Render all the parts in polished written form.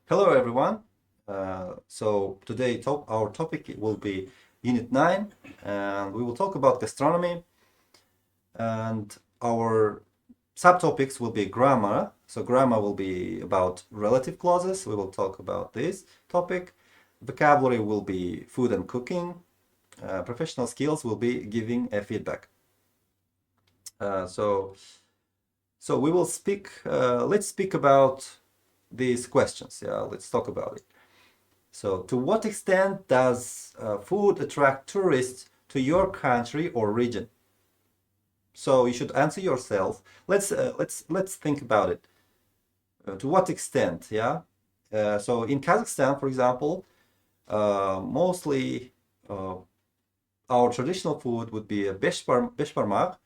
Hello, everyone. So today our topic will be Unit 9, and we will talk about gastronomy, and our subtopics will be grammar. So grammar will be about relative clauses. We will talk about this topic. Vocabulary will be food and cooking. Professional skills will be giving a feedback. Uh, so so we will speak. Let's speak about these questions. Yeah, let's talk about it. So, to what extent does food attract tourists to your country or region? So you should answer yourself. Let's think about it. To what extent? Yeah. So in Kazakhstan, for example, mostly our traditional food would be a beshbarmak,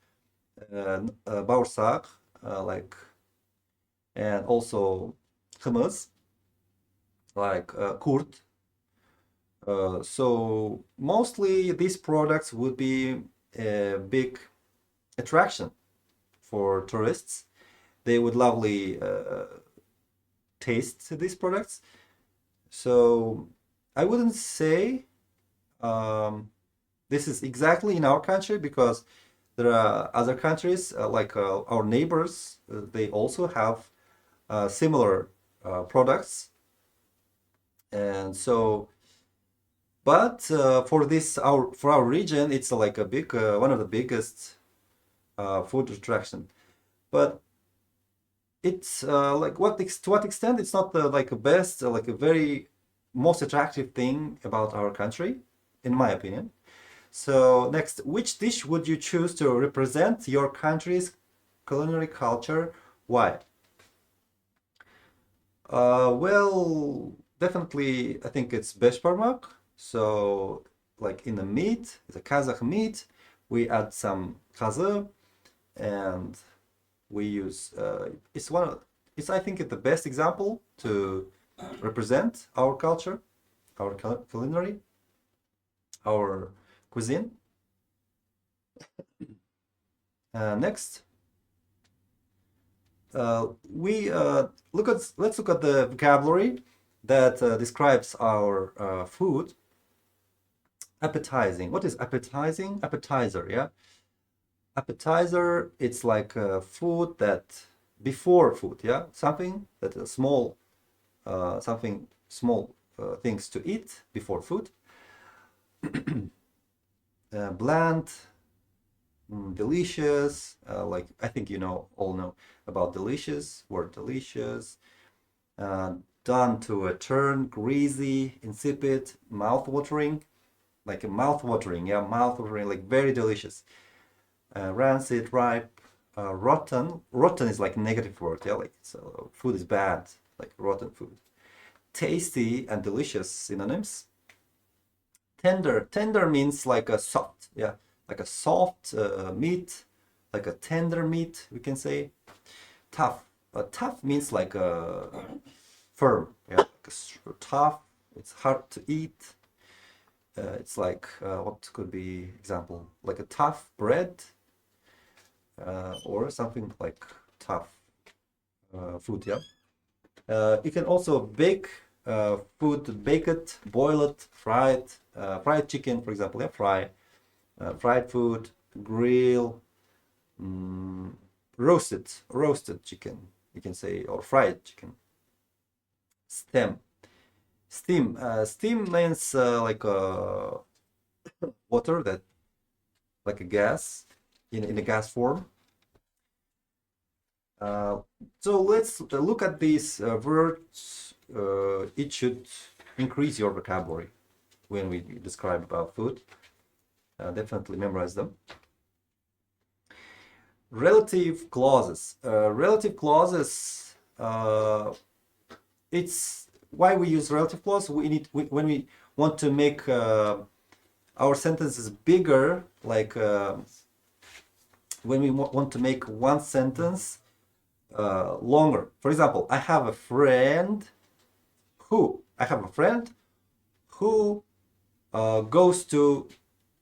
bağırsak, like, and also hummus, like kurt. So mostly these products would be a big attraction for tourists. They would lovely taste these products. So I wouldn't say um, this is exactly in our country because there are other countries like our neighbors. They also have similar products, and so. But for our region, it's like a big one of the biggest food attraction. But it's like to what extent it's not the like a best like a very most attractive thing about our country, in my opinion. So next, which dish would you choose to represent your country's culinary culture? Why? Well, definitely, I think it's beshbarmak. So, like in the meat, the Kazakh meat, we add some kazı, and we use it's I think it's the best example to represent our culture, our culinary, our cuisine. Next, we let's look at the vocabulary that describes our food. Appetizing. What is appetizing? Appetizer, yeah. Appetizer, it's like food that before food, yeah. Something that is small, something small things to eat before food. Bland, delicious. Like I think all know about delicious. Word delicious. Done to a turn, greasy, insipid, mouth-watering, like a mouth-watering, yeah, mouth-watering, like very delicious. Rancid, ripe, rotten. Rotten is like negative word, yeah, like so food is bad, like rotten food. Tasty and delicious synonyms. Tender, tender means like a soft, yeah, like a soft meat, like a tender meat, we can say. Tough, tough means like a firm, yeah, like a tough. It's hard to eat. It's like what could be example like a tough bread or something like tough food. Yeah. You can also bake food, bake it, boil it, fry it, fried chicken, for example. Yeah, fried food, grill, mm, roasted chicken. You can say or fried chicken. Stem, steam means like water that like a gas in a gas form. Uh, so let's look at these words. It should increase your vocabulary when we describe about food. Definitely memorize them. Relative clauses. Relative clauses. It's why we use relative clause. When we want to make our sentences bigger, like when we want to make one sentence longer. For example, I have a friend who goes to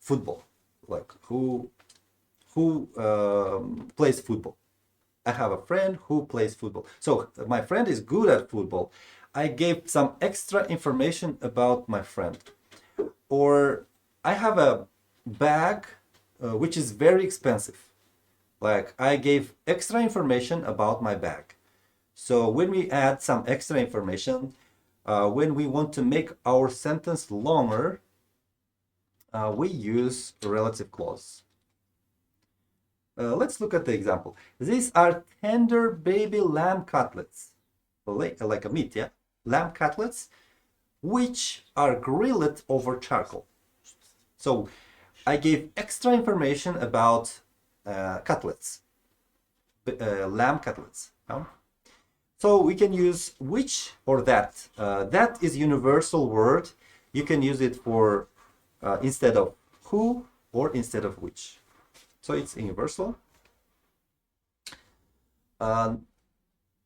football, like who plays football. I have a friend who plays football. So my friend is good at football. I gave some extra information about my friend. Or I have a bag which is very expensive. Like I gave extra information about my bag. So when we add some extra information, when we want to make our sentence longer, we use a relative clause. Let's look at the example. These are tender baby lamb cutlets, like a meat, yeah? Lamb cutlets, which are grilled over charcoal. So I gave extra information about cutlets, lamb cutlets. So we can use which or that. That is universal word. You can use it for instead of who or instead of which. So it's universal.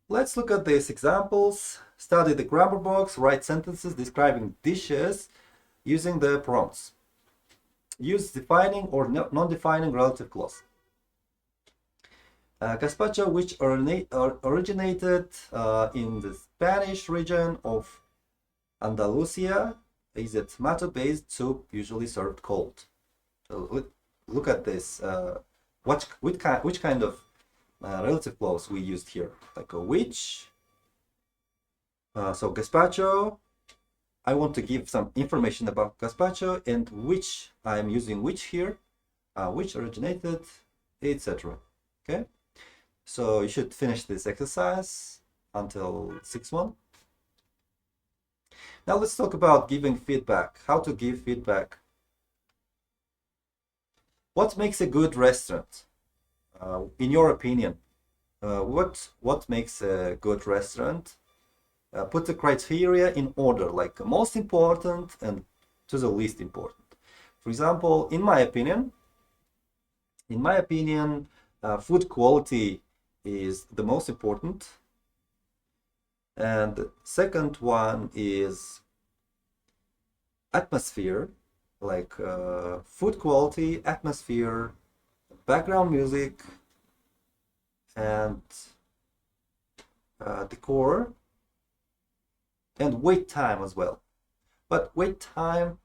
Let's look at these examples. Study the grammar box, write sentences describing dishes using the pronouns. Use defining or non-defining relative clause. Gazpacho, which originated in the Spanish region of Andalusia, is a tomato-based soup usually served cold. So look at this. Which kind of relative clause we used here? Like a which. So gazpacho. I want to give some information about gazpacho and which I'm using which here, which originated, etc. Okay. So you should finish this exercise until 6-1. Now let's talk about giving feedback. How to give feedback. What makes a good restaurant? In your opinion, what makes a good restaurant? Put the criteria in order, like most important and to the least important. For example, in my opinion, food quality is the most important. And the second one is atmosphere, like food quality, atmosphere, background music, and decor, and wait time as well. But wait time,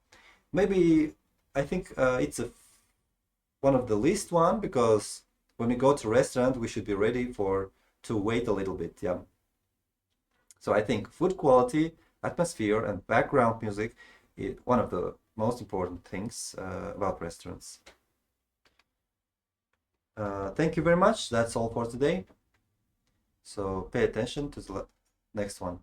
maybe I think it's one of the least one, because when we go to restaurant, we should be ready to wait a little bit, yeah. So I think food quality, atmosphere, and background music is one of the most important things about restaurants. Thank you very much. That's all for today. So pay attention to the next one.